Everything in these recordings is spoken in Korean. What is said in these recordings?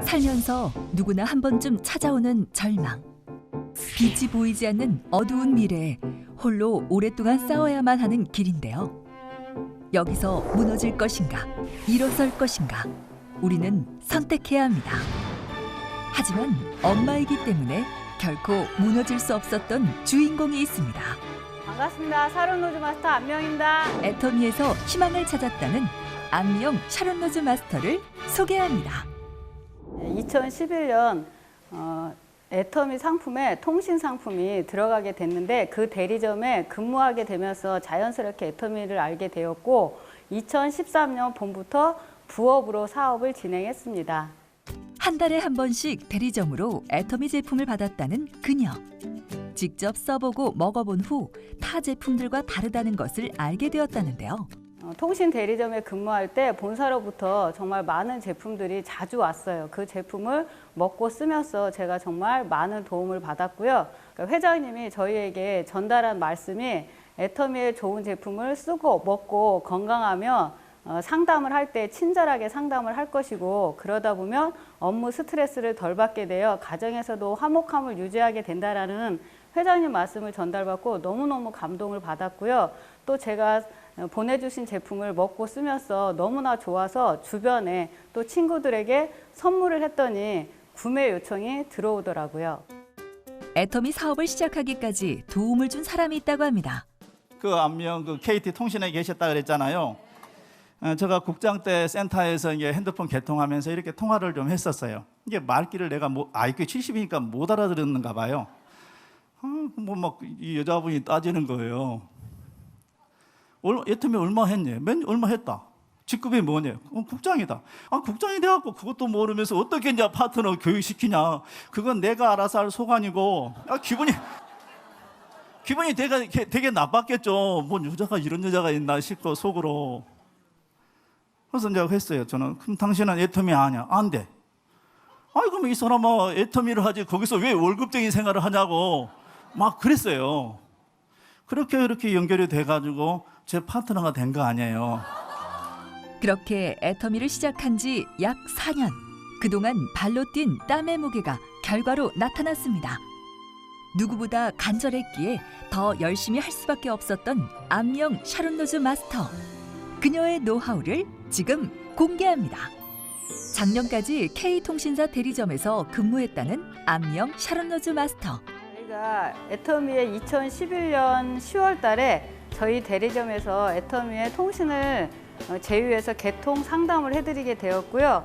살면서 누구나 한 번쯤 찾아오는 절망. 빛이 보이지 않는 어두운 미래에 홀로 오랫동안 싸워야만 하는 길인데요. 여기서 무너질 것인가, 일어설 것인가, 우리는 선택해야 합니다. 하지만 엄마이기 때문에 결코 무너질 수 없었던 주인공이 있습니다. 반갑습니다. 샤론 로즈 마스터 안명입니다. 애터미에서 희망을 찾았다는 안미영 샤론 로즈 마스터를 소개합니다. 2011년 애터미 상품에 통신 상품이 들어가게 됐는데 그 대리점에 근무하게 되면서 자연스럽게 애터미를 알게 되었고 2013년 봄부터 부업으로 사업을 진행했습니다. 한 달에 한 번씩 대리점으로 애터미 제품을 받았다는 그녀. 직접 써보고 먹어본 후 타 제품들과 다르다는 것을 알게 되었다는데요. 통신 대리점에 근무할 때 본사로부터 정말 많은 제품들이 자주 왔어요. 그 제품을 먹고 쓰면서 제가 정말 많은 도움을 받았고요. 그러니까 회장님이 저희에게 전달한 말씀이 애터미의 좋은 제품을 쓰고 먹고 건강하며 상담을 할 때 친절하게 상담을 할 것이고 그러다 보면 업무 스트레스를 덜 받게 되어 가정에서도 화목함을 유지하게 된다라는 회장님 말씀을 전달받고 너무너무 감동을 받았고요. 또 제가 보내주신 제품을 먹고 쓰면서 너무나 좋아서 주변에 또 친구들에게 선물을 했더니 구매 요청이 들어오더라고요. 애터미 사업을 시작하기까지 도움을 준 사람이 있다고 합니다. 그 안명 그 KT 통신에 계셨다 그랬잖아요. 제가 국장 때 센터에서 이제 핸드폰 개통하면서 이렇게 통화를 좀 했었어요. 이게 말귀를 내가 IQ 70이니까 못 알아들었는가 봐요. 뭐 막 이 여자분이 따지는 거예요. 애터미 얼마 했니? 얼마 했다. 직급이 뭐냐? 국장이다. 국장이 돼갖고 그것도 모르면서 어떻게 이제 파트너 교육시키냐? 그건 내가 알아서 할 소관이고. 기분이 되게 나빴겠죠. 뭐 여자가 이런 여자가 있나 싶고 속으로. 그래서 내가 했어요. 저는 그럼 당신은 애터미 아냐? 안 돼. 그럼 이 사람아 애터미를 하지 거기서 왜 월급쟁이 생활을 하냐고 막 그랬어요. 그렇게 연결이 돼가지고 제 파트너가 된 거 아니에요. 그렇게 애터미를 시작한 지 약 4년. 그동안 발로 뛴 땀의 무게가 결과로 나타났습니다. 누구보다 간절했기에 더 열심히 할 수밖에 없었던 안명 샤론 로즈 마스터. 그녀의 노하우를 지금 공개합니다. 작년까지 K통신사 대리점에서 근무했다는 안명 샤론 로즈 마스터. 저희가 애터미의 2011년 10월 달에 저희 대리점에서 애터미의 통신을 제휴해서 개통 상담을 해드리게 되었고요.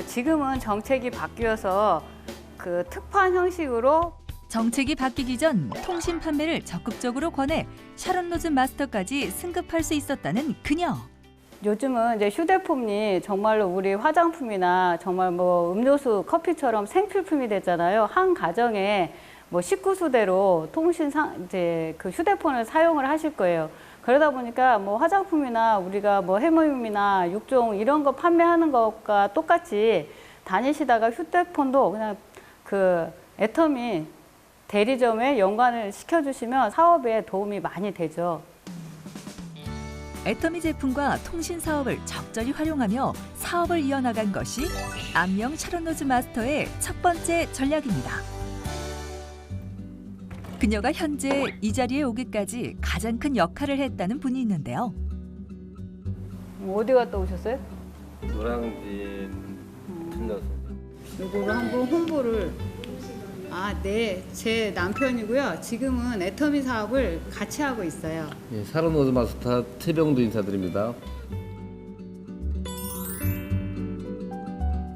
지금은 정책이 바뀌어서 그 특판 형식으로 정책이 바뀌기 전 통신 판매를 적극적으로 권해 샤론 로즈 마스터까지 승급할 수 있었다는 그녀. 요즘은 이제 휴대폰이 정말로 우리 화장품이나 정말 뭐 음료수, 커피처럼 생필품이 됐잖아요. 한 가정에 뭐 식구수대로 이제 그 휴대폰을 사용을 하실 거예요. 그러다 보니까 뭐 화장품이나 우리가 뭐 해모임이나 육종 이런 거 판매하는 것과 똑같이 다니시다가 휴대폰도 그냥 그 애터미 대리점에 연관을 시켜주시면 사업에 도움이 많이 되죠. 애터미 제품과 통신 사업을 적절히 활용하며 사업을 이어나간 것이 안명 샤론 로즈 마스터의 첫 번째 전략입니다. 그녀가 현재 이 자리에 오기까지 가장 큰 역할을 했다는 분이 있는데요. 어디 갔다 오셨어요? 노량진 들려서. 요거를 한번 홍보를. 네, 제 남편이고요. 지금은 애터미 사업을 같이 하고 있어요. 예, 샤론 로즈 마스터 최병도 인사드립니다.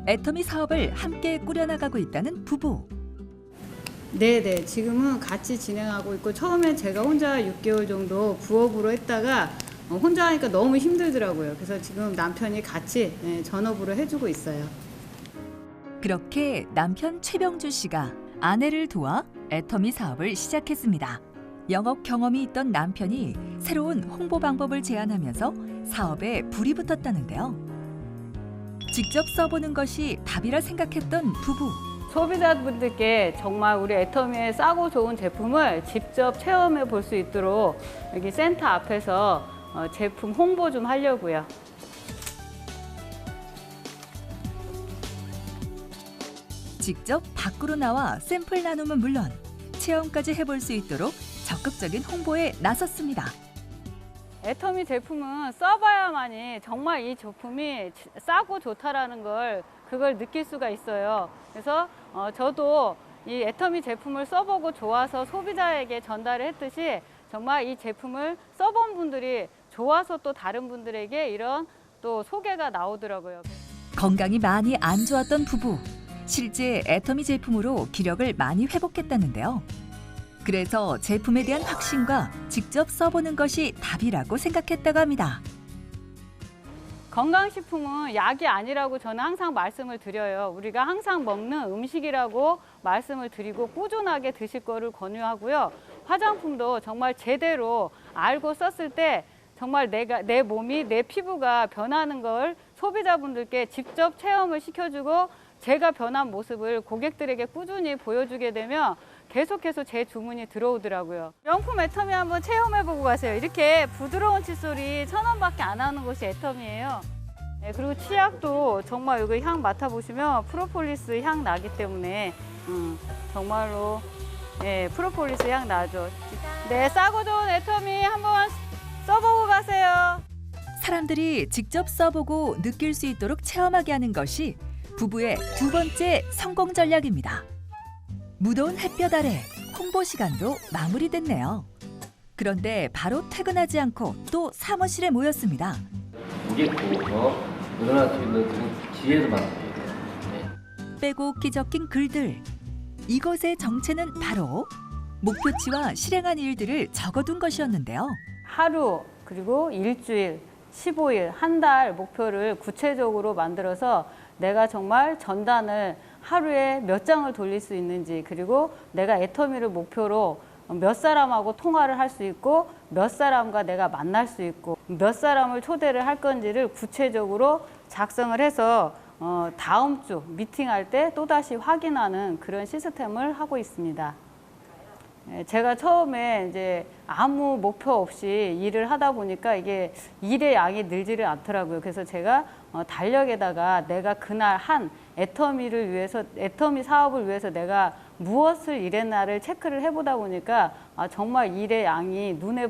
애터미 사업을 함께 꾸려나가고 있다는 부부. 네, 지금은 같이 진행하고 있고 처음에 제가 혼자 6개월 정도 부업으로 했다가 혼자 하니까 너무 힘들더라고요. 그래서 지금 남편이 같이 전업으로 해주고 있어요. 그렇게 남편 최병주 씨가 아내를 도와 애터미 사업을 시작했습니다. 영업 경험이 있던 남편이 새로운 홍보 방법을 제안하면서 사업에 불이 붙었다는데요. 직접 써보는 것이 답이라 생각했던 부부. 소비자분들께 정말 우리 애터미의 싸고 좋은 제품을 직접 체험해 볼 수 있도록 여기 센터 앞에서 제품 홍보 좀 하려고요. 직접 밖으로 나와 샘플 나눔은 물론 체험까지 해볼 수 있도록 적극적인 홍보에 나섰습니다. 애터미 제품은 써봐야만이 정말 이 제품이 싸고 좋다라는 그걸 느낄 수가 있어요. 그래서 저도 이 애터미 제품을 써보고 좋아서 소비자에게 전달을 했듯이 정말 이 제품을 써본 분들이 좋아서 또 다른 분들에게 이런 또 소개가 나오더라고요. 건강이 많이 안 좋았던 부부. 실제 애터미 제품으로 기력을 많이 회복했다는데요. 그래서 제품에 대한 확신과 직접 써보는 것이 답이라고 생각했다고 합니다. 건강식품은 약이 아니라고 저는 항상 말씀을 드려요. 우리가 항상 먹는 음식이라고 말씀을 드리고 꾸준하게 드실 거를 권유하고요. 화장품도 정말 제대로 알고 썼을 때 정말 내 몸이, 내 피부가 변하는 걸 소비자분들께 직접 체험을 시켜주고 제가 변한 모습을 고객들에게 꾸준히 보여주게 되면 계속해서 제 주문이 들어오더라고요. 명품 애터미 한번 체험해보고 가세요. 이렇게 부드러운 칫솔이 1,000원밖에 안 하는 곳이 애터미예요. 네, 그리고 치약도 정말 여기 향 맡아보시면 프로폴리스 향 나기 때문에 정말로 프로폴리스 향 나죠. 네, 싸고 좋은 애터미 한번 써보고 가세요. 사람들이 직접 써보고 느낄 수 있도록 체험하게 하는 것이 부부의 두 번째 성공 전략입니다. 무더운 햇볕 아래 홍보 시간도 마무리됐네요. 그런데 바로 퇴근하지 않고 또 사무실에 모였습니다. 고객부터 일어날 수 있는 그런 기회를 만들어야 돼요. 네. 빼곡히 적힌 글들. 이것의 정체는 바로 목표치와 실행한 일들을 적어둔 것이었는데요. 하루 그리고 일주일, 15일, 한 달 목표를 구체적으로 만들어서 내가 정말 전단을 하루에 몇 장을 돌릴 수 있는지, 그리고 내가 애터미를 목표로 몇 사람하고 통화를 할 수 있고 몇 사람과 내가 만날 수 있고 몇 사람을 초대를 할 건지를 구체적으로 작성을 해서 다음 주 미팅할 때 또다시 확인하는 그런 시스템을 하고 있습니다. 제가 처음에 이제 아무 목표 없이 일을 하다 보니까 이게 일의 양이 늘지를 않더라고요. 그래서 제가 달력에다가 내가 그날 한 애터미를 위해서, 애터미 사업을 위해서 내가 무엇을 일했나를 체크를 해보다 보니까 정말 일의 양이 눈에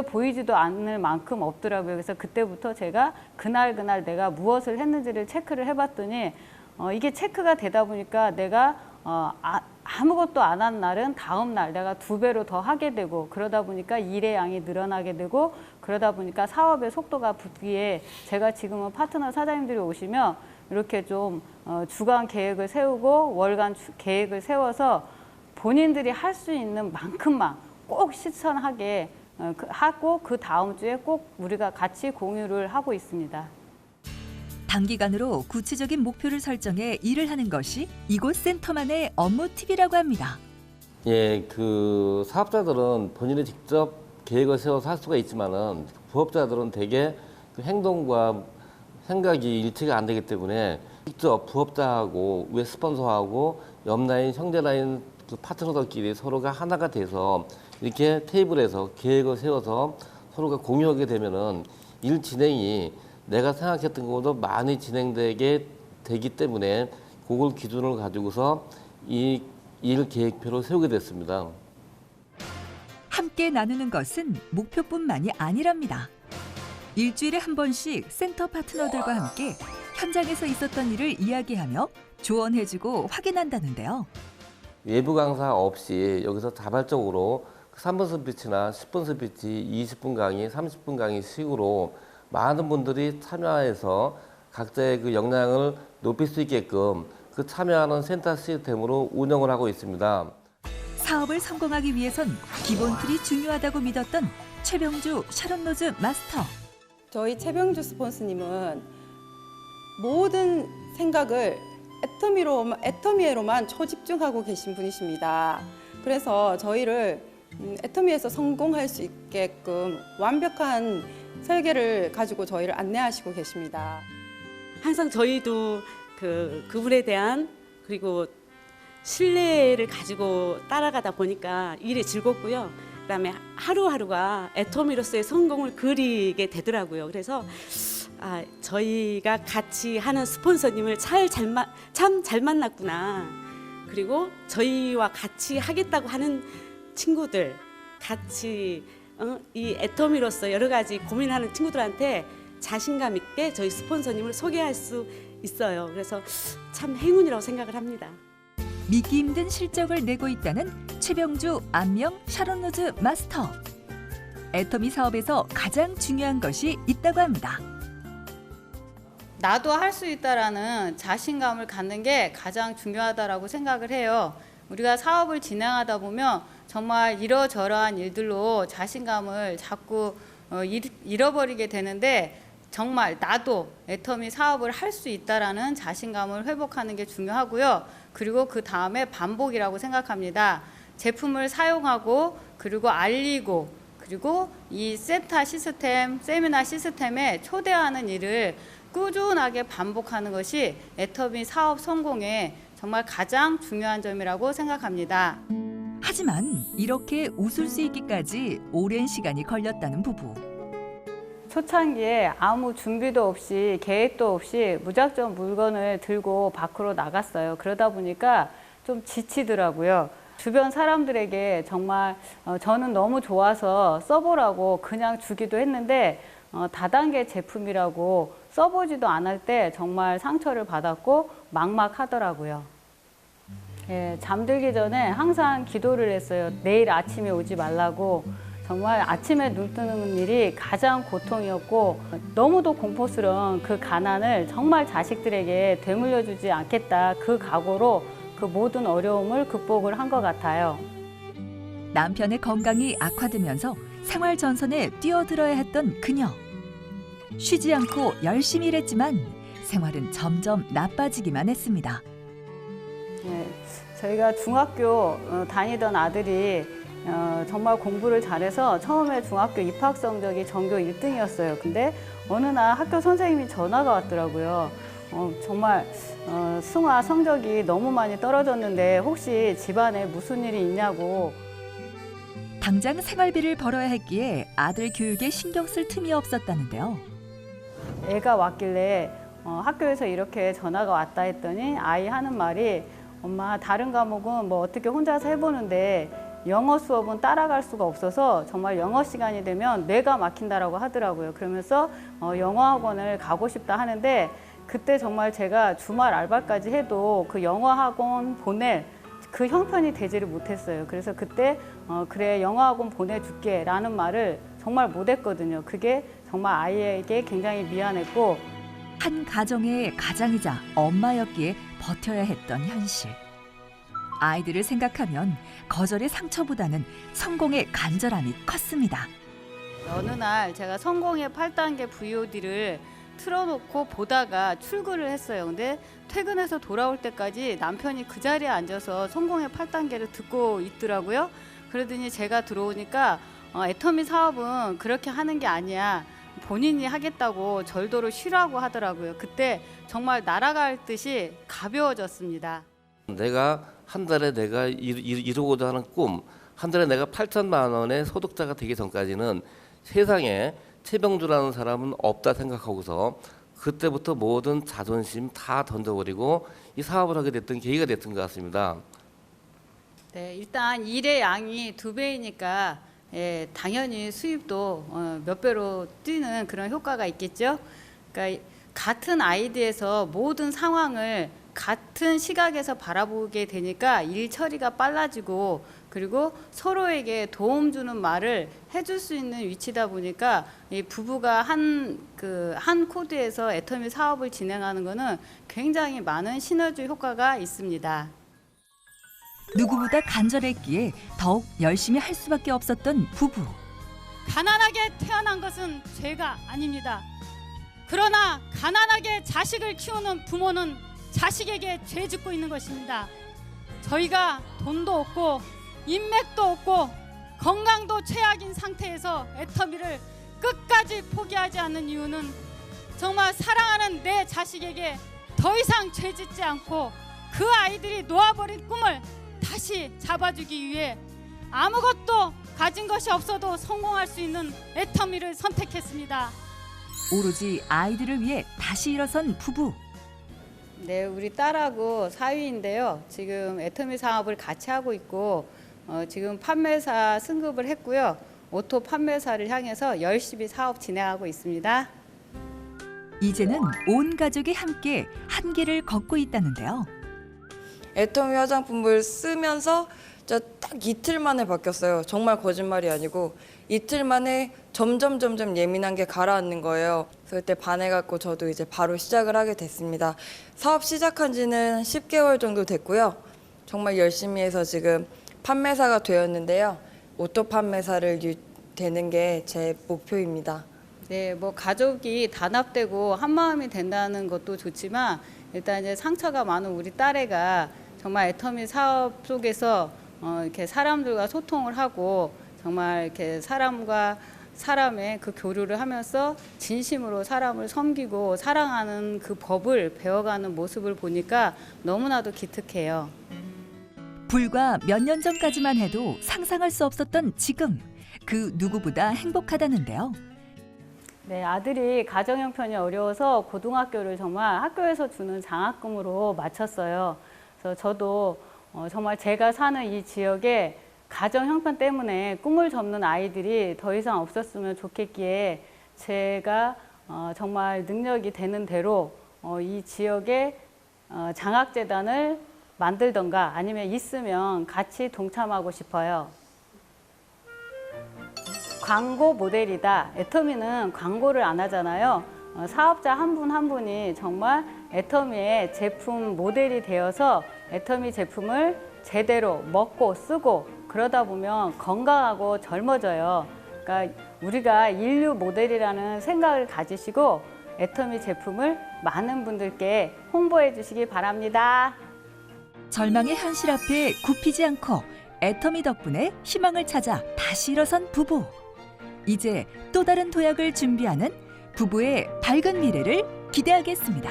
보이지도 않을 만큼 없더라고요. 그래서 그때부터 제가 그날 내가 무엇을 했는지를 체크를 해봤더니 이게 체크가 되다 보니까 내가 아무것도 안 한 날은 다음 날 내가 2배로 더 하게 되고, 그러다 보니까 일의 양이 늘어나게 되고, 그러다 보니까 사업의 속도가 붙기에 제가 지금은 파트너 사장님들이 오시면 이렇게 좀 주간 계획을 세우고 월간 계획을 세워서 본인들이 할 수 있는 만큼만 꼭 실천하게 하고 그 다음 주에 꼭 우리가 같이 공유를 하고 있습니다. 단기간으로 구체적인 목표를 설정해 일을 하는 것이 이곳 센터만의 업무 팁이라고 합니다. 예, 그 사업자들은 본인이 직접 계획을 세워서 할 수가 있지만은 부업자들은 대개 그 행동과 생각이 일치가 안 되기 때문에 직접 부업자하고 위에 스폰서하고 옆 라인, 형제 라인 그 파트너들끼리 서로가 하나가 돼서 이렇게 테이블에서 계획을 세워서 서로가 공유하게 되면은 일 진행이 내가 생각했던 것보다 많이 진행되게 되기 때문에 그걸 기준을 가지고서 이 일 계획표를 세우게 됐습니다. 함께 나누는 것은 목표뿐만이 아니랍니다. 일주일에 한 번씩 센터 파트너들과 함께 현장에서 있었던 일을 이야기하며 조언해주고 확인한다는데요. 외부 강사 없이 여기서 자발적으로 3분 스피치나 10분 스피치, 20분 강의, 30분 강의 식으로 많은 분들이 참여해서 각자의 그 역량을 높일 수 있게끔 그 참여하는 센터 시스템으로 운영을 하고 있습니다. 사업을 성공하기 위해선 기본 틀이 중요하다고 믿었던 최병주 샤론로즈 마스터. 저희 최병주 스폰서님은 모든 생각을 애터미에로만 초집중하고 계신 분이십니다. 그래서 저희를 애터미에서 성공할 수 있게끔 완벽한 설계를 가지고 저희를 안내하시고 계십니다. 항상 저희도 그분에 대한 그리고 신뢰를 가지고 따라가다 보니까 일이 즐겁고요. 그다음에 하루하루가 애터미로서의 성공을 그리게 되더라고요. 그래서 저희가 같이 하는 스폰서님을 참 잘 만났구나. 그리고 저희와 같이 하겠다고 하는 친구들, 같이 이 애터미로서 여러 가지 고민하는 친구들한테 자신감 있게 저희 스폰서님을 소개할 수 있어요. 그래서 참 행운이라고 생각을 합니다. 믿기 힘든 실적을 내고 있다는 최병주 안녕 샤론로즈 마스터. 애터미 사업에서 가장 중요한 것이 있다고 합니다. 나도 할 수 있다라는 자신감을 갖는 게 가장 중요하다라고 생각을 해요. 우리가 사업을 진행하다 보면 정말 이러저러한 일들로 자신감을 자꾸 잃어버리게 되는데, 정말 나도 애터미 사업을 할 수 있다라는 자신감을 회복하는 게 중요하고요. 그리고 그 다음에 반복이라고 생각합니다. 제품을 사용하고 그리고 알리고 그리고 이 세타 시스템, 세미나 시스템에 초대하는 일을 꾸준하게 반복하는 것이 애터미 사업 성공에 정말 가장 중요한 점이라고 생각합니다. 하지만 이렇게 웃을 수 있기까지 오랜 시간이 걸렸다는 부부. 초창기에 아무 준비도 없이 계획도 없이 무작정 물건을 들고 밖으로 나갔어요. 그러다 보니까 좀 지치더라고요. 주변 사람들에게 정말 저는 너무 좋아서 써보라고 그냥 주기도 했는데 다단계 제품이라고 써보지도 않을 때 정말 상처를 받았고 막막하더라고요. 예, 잠들기 전에 항상 기도를 했어요. 내일 아침에 오지 말라고. 정말 아침에 눈 뜨는 일이 가장 고통이었고 너무도 공포스러운 그 가난을 정말 자식들에게 되물려주지 않겠다. 그 각오로 그 모든 어려움을 극복을 한 것 같아요. 남편의 건강이 악화되면서 생활 전선에 뛰어들어야 했던 그녀. 쉬지 않고 열심히 일했지만 생활은 점점 나빠지기만 했습니다. 네, 저희가 중학교 다니던 아들이 정말 공부를 잘해서 처음에 중학교 입학 성적이 전교 1등이었어요. 근데 어느 날 학교 선생님이 전화가 왔더라고요. 정말 승아 성적이 너무 많이 떨어졌는데 혹시 집안에 무슨 일이 있냐고. 당장 생활비를 벌어야 했기에 아들 교육에 신경 쓸 틈이 없었다는데요. 애가 왔길래 학교에서 이렇게 전화가 왔다 했더니 아이 하는 말이, 엄마 다른 과목은 뭐 어떻게 혼자서 해보는데 영어 수업은 따라갈 수가 없어서 정말 영어 시간이 되면 뇌가 막힌다라고 하더라고요. 그러면서 영어 학원을 가고 싶다 하는데, 그때 정말 제가 주말 알바까지 해도 그 영어 학원 보낼 그 형편이 되지를 못했어요. 그래서 그때 그래 영어 학원 보내줄게 라는 말을 정말 못했거든요. 그게 정말 아이에게 굉장히 미안했고, 한 가정의 가장이자 엄마였기에 버텨야 했던 현실. 아이들을 생각하면 거절의 상처보다는 성공의 간절함이 컸습니다. 어느 날 제가 성공의 8단계 VOD를 틀어놓고 보다가 출근을 했어요. 근데 퇴근해서 돌아올 때까지 남편이 그 자리에 앉아서 성공의 8단계를 듣고 있더라고요. 그러더니 제가 들어오니까 애터미 사업은 그렇게 하는 게 아니야. 본인이 하겠다고 절도로 쉬라고 하더라고요. 그때 정말 날아갈 듯이 가벼워졌습니다. 내가 한 달에 내가 이루고자 하는 꿈, 한 달에 내가 8천만 원의 소득자가 되기 전까지는 세상에 최병주라는 사람은 없다 생각하고서 그때부터 모든 자존심 다 던져버리고 이 사업을 하게 됐던 계기가 됐던 것 같습니다. 네, 일단 일의 양이 2배이니까 예, 당연히 수입도 몇 배로 뛰는 그런 효과가 있겠죠. 그러니까 같은 아이디에서 모든 상황을 같은 시각에서 바라보게 되니까 일 처리가 빨라지고, 그리고 서로에게 도움 주는 말을 해줄 수 있는 위치다 보니까 이 부부가 한 코드에서 애터미 사업을 진행하는 것은 굉장히 많은 시너지 효과가 있습니다. 누구보다 간절했기에 더욱 열심히 할 수밖에 없었던 부부. 가난하게 태어난 것은 죄가 아닙니다. 그러나 가난하게 자식을 키우는 부모는 자식에게 죄 짓고 있는 것입니다. 저희가 돈도 없고 인맥도 없고 건강도 최악인 상태에서 애터미를 끝까지 포기하지 않는 이유는 정말 사랑하는 내 자식에게 더 이상 죄 짓지 않고 그 아이들이 놓아버린 꿈을 다시 잡아주기 위해 아무것도 가진 것이 없어도 성공할 수 있는 애터미를 선택했습니다. 오로지 아이들을 위해 다시 일어선 부부. 네, 우리 딸하고 사위인데요. 지금 애터미 사업을 같이 하고 있고 지금 판매사 승급을 했고요. 오토 판매사를 향해서 열심히 사업 진행하고 있습니다. 이제는 온 가족이 함께 한길을 걷고 있다는데요. 애터미 화장품을 쓰면서 진짜 딱 이틀 만에 바뀌었어요. 정말 거짓말이 아니고 이틀 만에 점점 예민한 게 가라앉는 거예요. 그래서 그때 반해갖고 저도 이제 바로 시작을 하게 됐습니다. 사업 시작한 지는 10개월 정도 됐고요. 정말 열심히 해서 지금 판매사가 되었는데요. 오토 판매사를 되는 게 제 목표입니다. 네, 뭐 가족이 단합되고 한 마음이 된다는 것도 좋지만 일단 이제 상처가 많은 우리 딸애가 정말 애터미 사업 속에서 이렇게 사람들과 소통을 하고 정말 이렇게 사람과 사람의 그 교류를 하면서 진심으로 사람을 섬기고 사랑하는 그 법을 배워가는 모습을 보니까 너무나도 기특해요. 불과 몇 년 전까지만 해도 상상할 수 없었던 지금 그 누구보다 행복하다는데요. 네, 아들이 가정 형편이 어려워서 고등학교를 정말 학교에서 주는 장학금으로 마쳤어요. 그래서 저도 정말 제가 사는 이 지역에 가정 형편 때문에 꿈을 접는 아이들이 더 이상 없었으면 좋겠기에 제가 정말 능력이 되는 대로 이 지역에 장학재단을 만들던가 아니면 있으면 같이 동참하고 싶어요. 광고 모델이다. 애터미는 광고를 안 하잖아요. 사업자 한 분 한 분이 정말 애터미의 제품 모델이 되어서 애터미 제품을 제대로 먹고 쓰고 그러다 보면 건강하고 젊어져요. 그러니까 우리가 인류 모델이라는 생각을 가지시고 애터미 제품을 많은 분들께 홍보해 주시기 바랍니다. 절망의 현실 앞에 굽히지 않고 애터미 덕분에 희망을 찾아 다시 일어선 부부. 이제 또 다른 도약을 준비하는 부부의 밝은 미래를 기대하겠습니다.